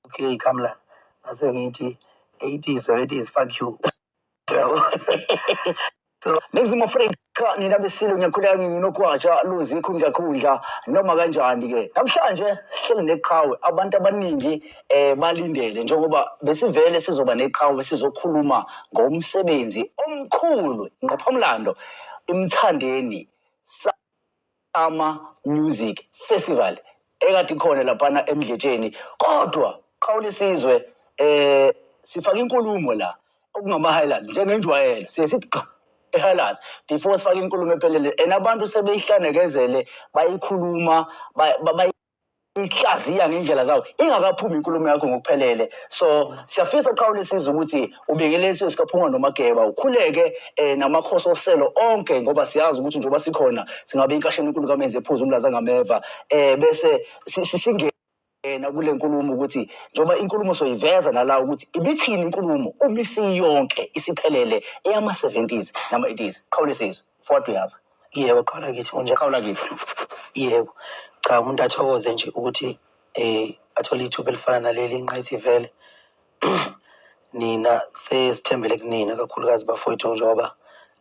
Okay, Kamla. Asengithi 80s fuck you. So Ningizimu Afrika nina besilo ngiyakhuleka nginokwatsha luzikho ngiyakhundla noma kanjani ke namhlanje sihleli neqhawe abantu abaningi balindele njengoba besivele sizoba neqhawe sizokhuluma ngomsebenzi omkhulu ngqophamlando imthandeni Summer Music Festival ekade khona lapha eMdletsheni kodwa qhawe lesizwe sifaka inkulumo la okungama highlights njengenjwayelo sithi highlights before sifake inkulumo ephelele abantu sebeyihlandekezele bayikhuluma bayihlaziya ngendlela zawo ingakaphumi inkulumo yakho ngokuphelele so siyafisa qhawe lesizwe ukuthi ubingelesiwe sikaphuma noMageba ukhuleke namakhosi oselo onke ngoba siyazi ukuthi njengoba sikhona singabe inkasheni enkulu kamenze ephuzu umlaza ngameva bese kule nkulumo ukuthi njengoba inkulumo soyiveza nala ukuthi ibithini inkulumo uma isiyonke isiphelele eyama-70s nama-80s qhawe lesizwe forward uyazi yebo qhawe kithi unje qhawe kithi yebo cha umuntu athokoze nje ukuthi athole ithuba elifana naleli inqayisivele nina sesithembele kunina kakhulukazi bafowethu njengoba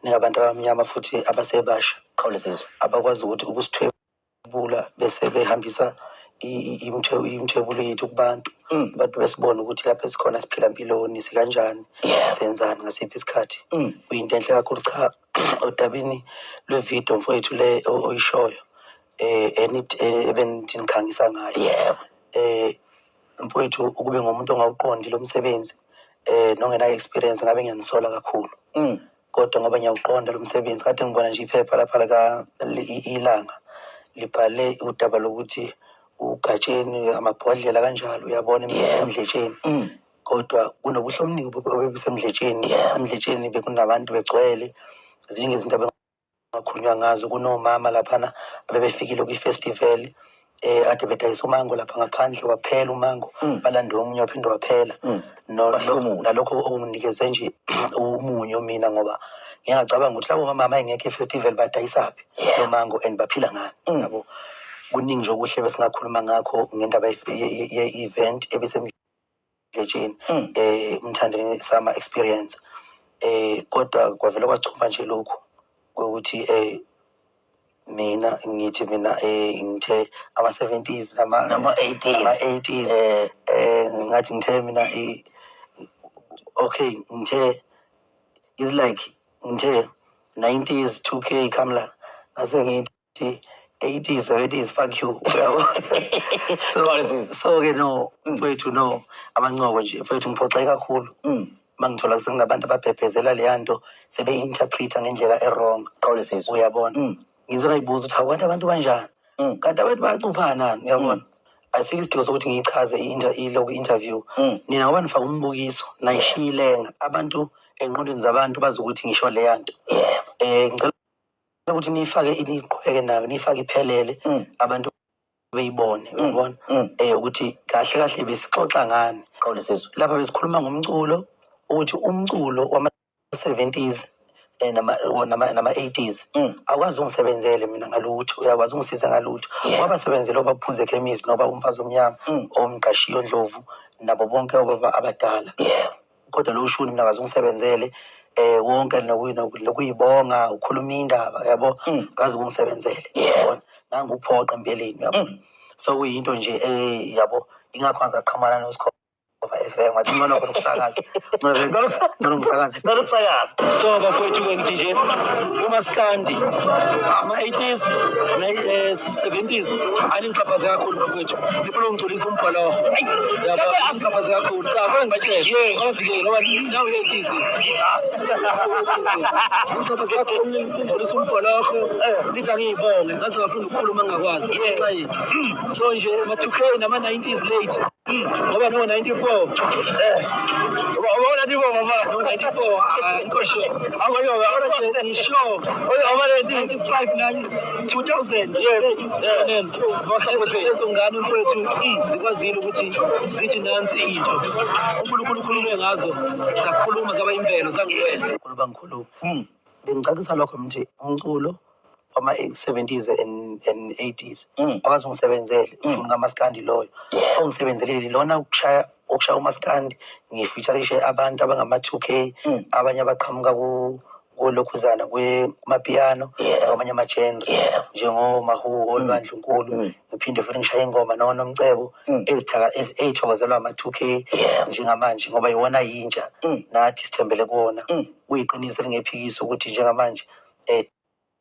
ningabantu abamnyama futhi abasebasha qhawe lesizwe abakwazi ukuthi ukusithwebula bese behambisa imthwebulo yethu kubantu abantu besibona ukuthi lapha esikhona siphila impiloni sikanjani senzani ngasiphi isikhathi kuyinto enhle kakhulu cha odabini lwevidiyo mfowethu le oyishoyo ebenithi nikhangisa ngayo mfowethu ukube ngomuntu ongawuqondi lo msebenzi nongenayo experience ngabe ngiyanisola kakhulu kodwa ngoba ngiyawuqonda lo msebenzi kade ngibona nje iphepha lapha ilanga libhale udaba lokuthi ugatsheni amabhodlela kanjalo uyabona eMdletsheni kodwa kunobuhle omningi obebusemdletsheni eMdletsheni bekunabantu begcwele ziningi izinto abengakhulunywa ngazo kunomama laphana abebefikile kwi-festival ade bedayisa umango lapha ngaphandle waphela umango balande omunye waphinde waphela nalokho okunginikeze nje umunyo mina ngoba ngiyacabanga ukuthi labo mama engekho e-festival badayisaphi lo mango and baphila ngani yabo kuningi nje okuhle besingakhuluma ngakho ngendaba ye-event ebisemdletsheni umthandeni Summer Experience kodwa kwavela kwachuma nje lokhu ukuthi mina ngithe ama-70s nama-80s ngathi ngithe mina okay ngithe is like ngithe 90s 2K Kamla ngase ngithi 80s 70s fuck you so-ke no mfowethu no amancoko nje mfowethu ngiphoxeke kakhulu mangithola kusenabantu ababhebhezela leya nto sebe-interpreta ngendlela errong qhawe lesizwe uyabona ngize ngayibuza ukuthi abantu kanjani kanti abantu bayacuphana uyabona asikho isidingo sokuthi ngiyichaze iloku interview nina ngoba nifaka umbukiso nayishiyilenga abantu engqondweni zabantu bazi ukuthi ngisho leya nto ngicela ukuthi niyifake niqhubeke nayo niyifake iphelele abantu beyibone uyabona ukuthi kahle kahle besixoxa ngani qhawe lesizwe lapha besikhuluma ngomculo ukuthi umculo wama-70s nama-80s akwazi ungisebenzele mina ngalutho uyakwazi ungisiza ngalutho wabasebenzele obaphuze ekhemisi noba umfazi omnyama omqashiyo Ndlovu nabo bonke abadala kodwa lo shuni mina akwazi ungisebenzele wonke nokuyibonga ukhuluma indaba yabo akazi ungisebenzele yabona nanguphoqa empeleni yabo so kuyinto nje yabo ingakho kwanza aqhamana noSikho FM wathi ngona ukusakaza nokusakaza so bafowethu ngithi nje uMaskandi ama-80s na-70s aningixhaphaze kakhulu bafowethu ngifuna ungigcolisa umbhalo yabo ngixhaphaze kakhulu cha kona ngibatshele ngavikele ngoba nawe ye-80s ngixhaphaze kakhulu ngigcolisa umbhalo wakho lithi angiyibonge ngaze ngafunda ukukhuluma ngingakwazi so nje ma-2K nama-90s late ngoba no-94 ubona ndibo mama no-94 inkosho awuyoba ora ngisho oyo 95 na 2000 lezo ngane mfowethu zikwazile ukuthi zithi nansi into uNkulunkulu ukhulume ngazo zakhuluma zaba imvelo zangiwenza uNkulunkulu bangikhuluma bengicacisa lokho mthi umculo ama-70s and 80s wakwazi ungisebenzele ufuna kamaskandi loyo ongisebenzelile lona ukushaya umaskandi ngifeaturishe abantu abangama-2K abanye abaqhamuka kulokhuzana kwamapiyano kwamanye ama-genre njengoMahuho Olwandle Nkulu ngiphinde futhi ngishaye ingoma noNomcebo ezithokozelwa ama-2K njengamanje ngoba iwona yintsha nathi sithembele kuwona kuyiqiniso elingephikisa ukuthi njengamanje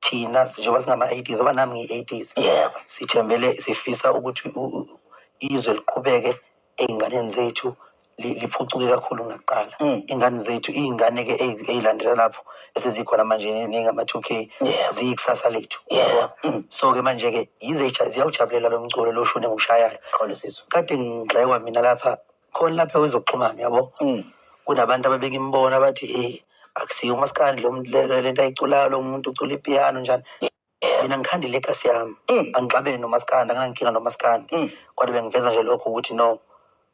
thina njengoba singama-80s oba nami ngiyi-80s sithembele sifisa ukuthi izwe liqhubeke ey'nganeni zethu liphucuke kakhulu kunakuqala iy'ngane zethu iy'ngane-ke ey'landela lapho esezikhona manje nengama-2K ziyikusasa lethu so-ke manje-ke ziyawujabulela lo mculo lo shune ngiwushayayo kade ngigxekwa mina lapha khona lapha kwezokuxhumana yabo kunabantu ababeka imibono abathi akusiyo umaskandi lento ayiculayo lo muntu ucula ipiyano njani mina ngikhanda ilegacy yami angixabene nomaskandi anginankinga nomaskandi kodwa bengiveza nje lokho ukuthi no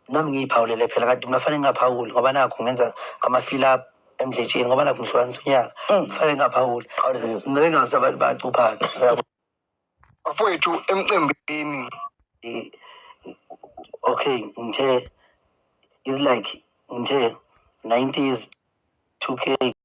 nami ngiyiphawulele phela kanti mina fanele ngingaphawuli ngoba nakho ngenza ama-fill-up emdletsheni ngoba nakho ngihlukanisa unyaka fanele ngingaphawuli ngingaze abantu bacupha-ke bafowethu emcimbini okay ngithe is like ngithe 90s 2K